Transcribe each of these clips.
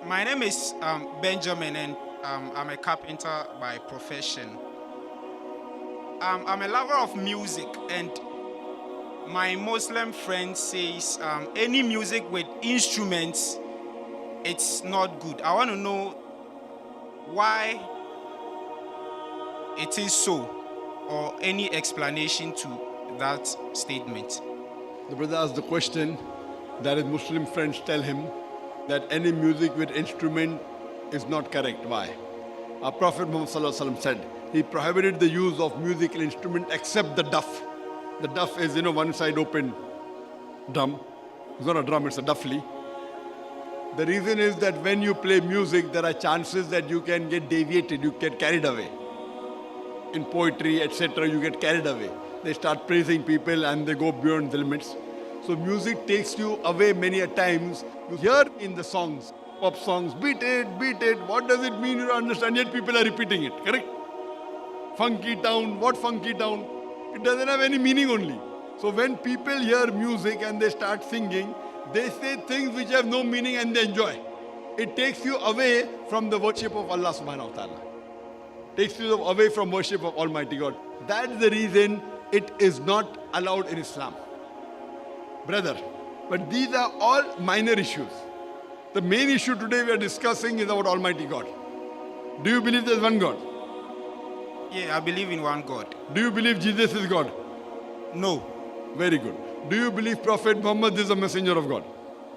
My name is Benjamin, and I'm a carpenter by profession. I'm a lover of music, and my Muslim friend says any music with instruments, it's not good. I want to know why it is so, or any explanation to that statement. The brother asked the question that his Muslim friends tell him that any music with instrument is not correct. Why? Our Prophet Muhammad said he prohibited the use of musical instrument except the duff. The duff is, one side open drum. It's not a drum, it's a duffly. The reason is that when you play music, there are chances that you can get deviated, you get carried away. In poetry, etc., you get carried away. They start praising people and they go beyond the limits. So music takes you away many a times. You hear in the songs, pop songs, beat it, beat it. What does it mean? You don't understand, yet people are repeating it, correct? Funky town, what funky town? It doesn't have any meaning only. So when people hear music and they start singing, they say things which have no meaning and they enjoy. It takes you away from the worship of Allah subhanahu wa ta'ala. Takes you away from worship of Almighty God. That's the reason it is not allowed in Islam. Brother, but these are all minor issues. The main issue today we are discussing is about Almighty God. Do you believe there is one God? Yeah, I believe in one God. Do you believe Jesus is God? No, Very good. Do you believe Prophet Muhammad is a messenger of God?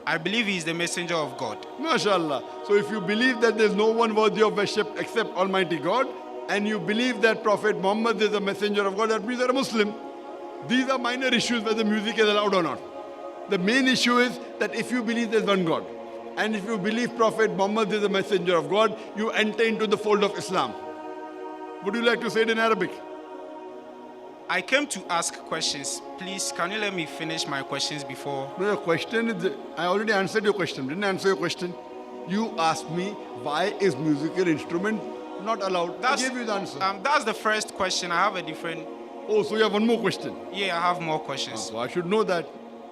I believe he is the messenger of God. MashaAllah. So if you believe that there is no one worthy of worship except Almighty God, and you believe that Prophet Muhammad is a messenger of God, that means you are a Muslim. These are minor issues whether music is allowed or not. The main issue is that if you believe there is one God, and if you believe Prophet Muhammad is a messenger of God, you enter into the fold of Islam. Would you like to say it in Arabic? I came to ask questions. Please, can you let me finish my questions before? No, your question is, I already answered your question. Didn't I answer your question? You asked me, why is musical instrument not allowed? I gave you the answer. That's the first question. I have a different. Oh, so you have one more question. Yeah, I have more questions. So I should know that.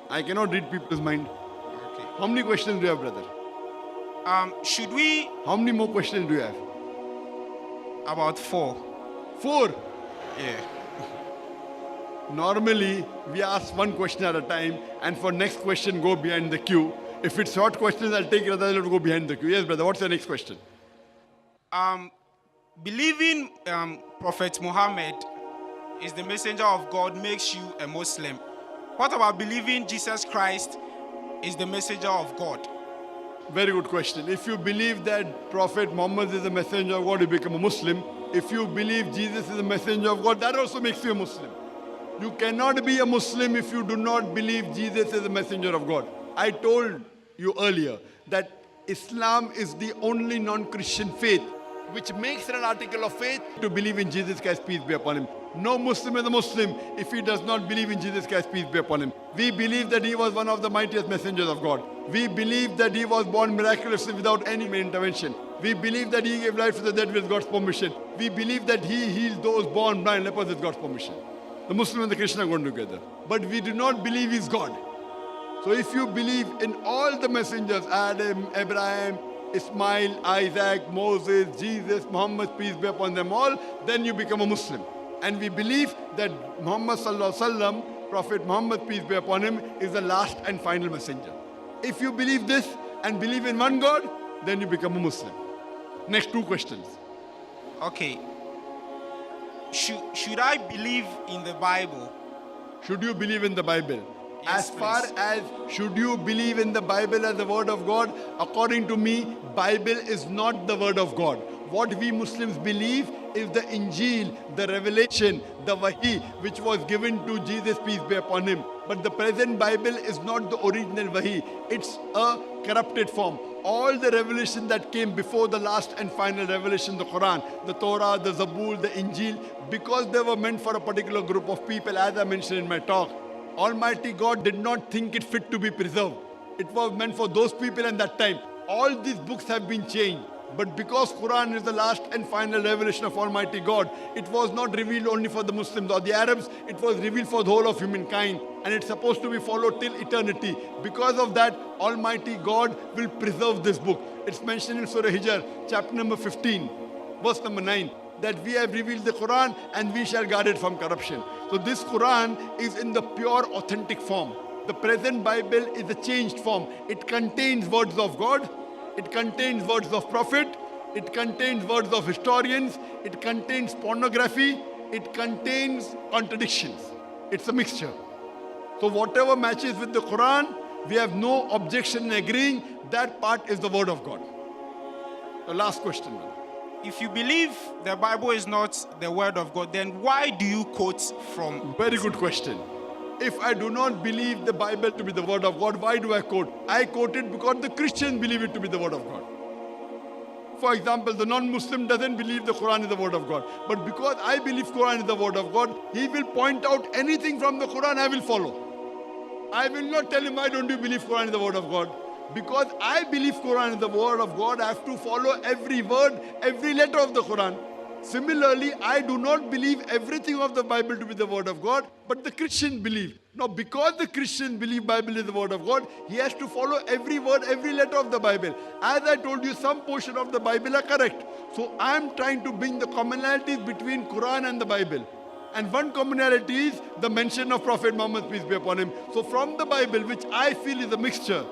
I cannot read people's mind. Okay. How many questions do you have, brother? Should we How many more questions do you have? about 4? 4. Yeah. Normally, we ask one question at a time, and for next question, go behind the queue. If it's short questions, I'll take it, otherwise I'll go behind the queue. Yes, brother, what's the next question? Believing Prophet Muhammad is the messenger of God makes you a Muslim. What about believing Jesus Christ is the messenger of God? Very good question. If you believe that Prophet Muhammad is a messenger of God, you become a Muslim. If you believe Jesus is a messenger of God, that also makes you a Muslim. You cannot be a Muslim if you do not believe Jesus is a messenger of God. I told you earlier that Islam is the only non-Christian faith which makes it an article of faith to believe in Jesus Christ, peace be upon him. No Muslim is a Muslim if he does not believe in Jesus Christ, peace be upon him. We believe that he was one of the mightiest messengers of God. We believe that he was born miraculously without any intervention. We believe that he gave life to the dead with God's permission. We believe that he healed those born blind lepers with God's permission. The Muslim and the Christian are going together. But we do not believe he's God. So if you believe in all the messengers, Adam, Abraham, Ismail, Isaac, Moses, Jesus, Muhammad, peace be upon them all, then you become a Muslim. And we believe that Muhammad sallallahu alaihi wasallam, Prophet Muhammad, peace be upon him, is the last and final messenger. If you believe this and believe in one God, then you become a Muslim. Next 2 questions. Okay. Should I believe in the Bible? Should you believe in the Bible? Yes, As far please. as should you believe in the Bible as the word of God, according to me, Bible is not the word of God. What we Muslims believe is the Injil, the revelation, the Wahi, which was given to Jesus, peace be upon him. But the present Bible is not the original Wahi. It's a corrupted form. All the revelation that came before the last and final revelation, the Quran, the Torah, the Zabur, the Injil, because they were meant for a particular group of people, as I mentioned in my talk, Almighty God did not think it fit to be preserved. It was meant for those people and that time. All these books have been changed. But because Quran is the last and final revelation of Almighty God, it was not revealed only for the Muslims or the Arabs, it was revealed for the whole of humankind. And it's supposed to be followed till eternity. Because of that, Almighty God will preserve this book. It's mentioned in Surah Hijr, chapter number 15, verse number 9, that we have revealed the Quran and we shall guard it from corruption. So this Quran is in the pure, authentic form. The present Bible is a changed form. It contains words of God, it contains words of prophet, it contains words of historians, it contains pornography, it contains contradictions. It's a mixture. So whatever matches with the Quran, we have no objection in agreeing that part is the word of God. The last question. If you believe the Bible is not the word of God, then why do you quote from? Very good question. If I do not believe the Bible to be the word of God, why do I quote? I quote it because the Christians believe it to be the word of God. For example, the non-Muslim doesn't believe the Quran is the word of God. But because I believe Quran is the word of God, he will point out anything from the Quran I will follow. I will not tell him, why don't you believe Quran is the word of God? Because I believe Quran is the word of God, I have to follow every word, every letter of the Quran. Similarly, I do not believe everything of the Bible to be the word of God, but the Christian believe. Now, because the Christian believe Bible is the word of God, he has to follow every word, every letter of the Bible. As I told you, some portion of the Bible are correct. So I am trying to bring the commonalities between Quran and the Bible. And one commonality is the mention of Prophet Muhammad, peace be upon him. So from the Bible, which I feel is a mixture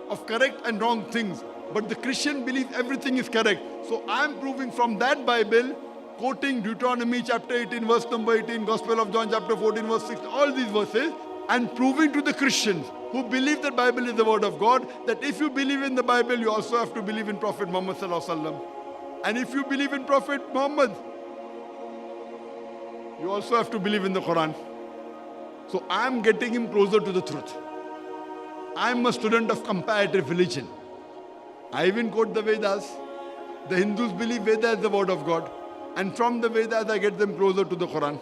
of correct and wrong things, but the Christian believes everything is correct. So I am proving from that Bible, quoting Deuteronomy chapter 18, verse number 18, Gospel of John chapter 14, verse 6, all these verses, and proving to the Christians who believe that Bible is the word of God, that if you believe in the Bible, you also have to believe in Prophet Muhammad sallallahu alaihi wasallam. And if you believe in Prophet Muhammad, you also have to believe in the Quran. So I am getting him closer to the truth. I am a student of comparative religion. I even quote the Vedas. The Hindus believe Vedas is the word of God. And from the Vedas, I get them closer to the Quran.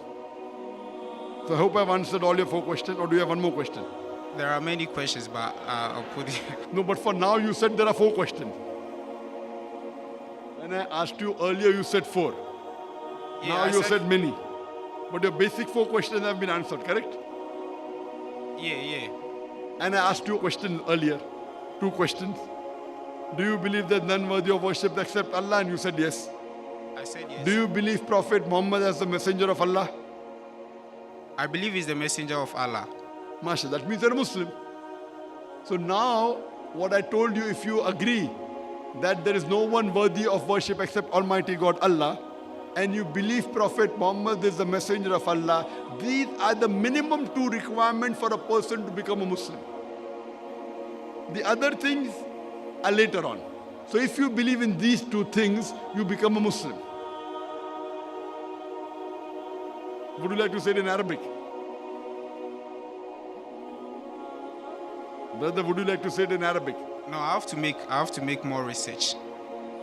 So I hope I've answered all your 4 questions. Or do you have one more question? There are many questions, but I'll put it. No, but for now, you said there are 4 questions. When I asked you earlier, you said 4. Yeah, Now you said many. But your basic 4 questions have been answered, correct? Yeah. And I asked you a question earlier, 2 questions. Do you believe that none worthy of worship except Allah? And you said yes. I said yes. Do you believe Prophet Muhammad as the messenger of Allah? I believe he's the messenger of Allah. Masha, that means you're a Muslim. So now, what I told you, if you agree that there is no one worthy of worship except Almighty God, Allah, and you believe Prophet Muhammad is the messenger of Allah, these are the minimum 2 requirements for a person to become a Muslim. The other things are later on. So if you believe in these 2 things, you become a Muslim. Would you like to say it in Arabic? Brother, would you like to say it in Arabic? No, I have to make more research.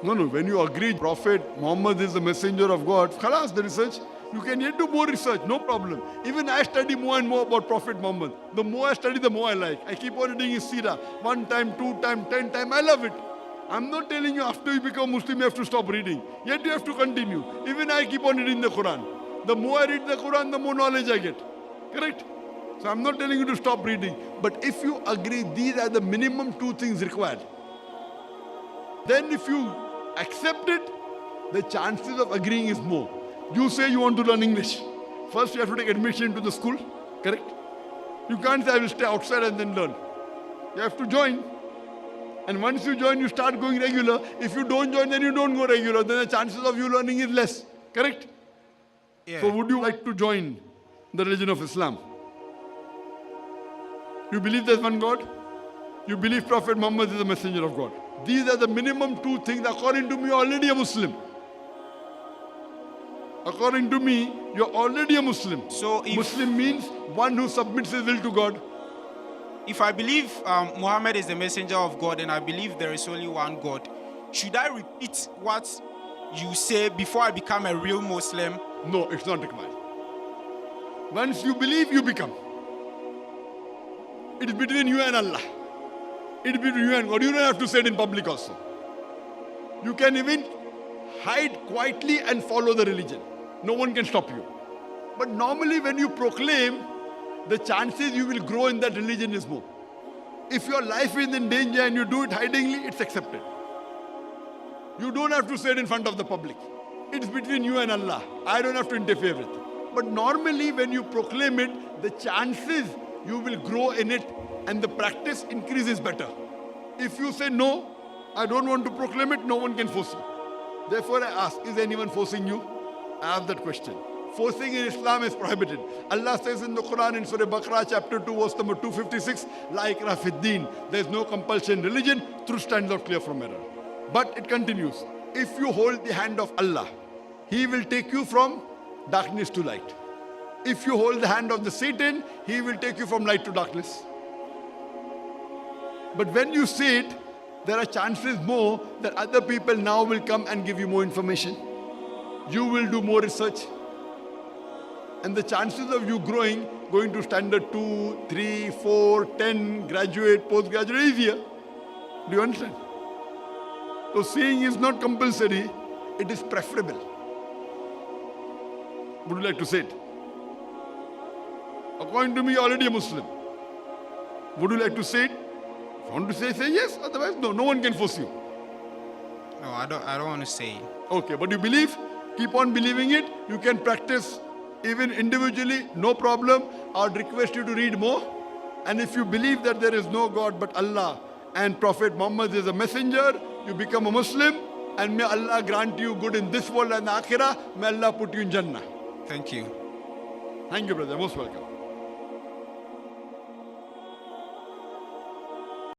No, when you agree Prophet Muhammad is the messenger of God, khalas, the research, you can yet do more research, no problem. Even I study more and more about Prophet Muhammad. The more I study, the more I like. I keep on reading his seerah, 1 time, 2 time, 10 time, I love it. I'm not telling you after you become Muslim, you have to stop reading. Yet you have to continue. Even I keep on reading the Quran. The more I read the Quran, the more knowledge I get. Correct? So I'm not telling you to stop reading. But if you agree these are the minimum 2 things required, then if you accept it, the chances of agreeing is more. You say you want to learn English. First you have to take admission into the school. Correct? You can't say I will stay outside and then learn. You have to join. And once you join, you start going regular. If you don't join, then you don't go regular. Then the chances of you learning is less. Correct? Yeah. So would you like to join the religion of Islam? You believe there's one God? You believe Prophet Muhammad is the messenger of God. These are the minimum 2 things. According to me, you're already a Muslim. According to me, you're already a Muslim. So if Muslim means one who submits his will to God. If I believe Muhammad is the messenger of God and I believe there is only one God, should I repeat what you say before I become a real Muslim? No, it's not required. Once you believe, you become. It is between you and Allah. It is between you and God. You don't have to say it in public also. You can even hide quietly and follow the religion. No one can stop you. But normally when you proclaim, the chances you will grow in that religion is more. If your life is in danger and you do it hidingly, it's accepted. You don't have to say it in front of the public. It's between you and Allah. I don't have to interfere with it. But normally when you proclaim it, the chances you will grow in it and the practice increases better. If you say no, I don't want to proclaim it, no one can force you. Therefore I ask, is anyone forcing you? I ask that question. Forcing in Islam is prohibited. Allah says in the Quran in Surah Baqarah chapter 2 verse number 256, La ikrah fid deen. There is no compulsion in religion. Truth stands out clear from error. But it continues. If you hold the hand of Allah, He will take you from darkness to light. If you hold the hand of the Satan, he will take you from light to darkness. But when you say it, there are chances more that other people now will come and give you more information. You will do more research. And the chances of you growing, going to standard 2, 3, 4, 10, graduate, postgraduate, easier. Do you understand? So saying is not compulsory, it is preferable. Would you like to say it? According to me, you're already a Muslim. Would you like to say it? If you want to say yes. Otherwise, no. No one can force you. No, I don't want to say it. Okay, but you believe? Keep on believing it. You can practice even individually, no problem. I would request you to read more. And if you believe that there is no God but Allah and Prophet Muhammad is a messenger, you become a Muslim. And may Allah grant you good in this world and the Akhirah. May Allah put you in Jannah. Thank you. Thank you, brother. Most welcome.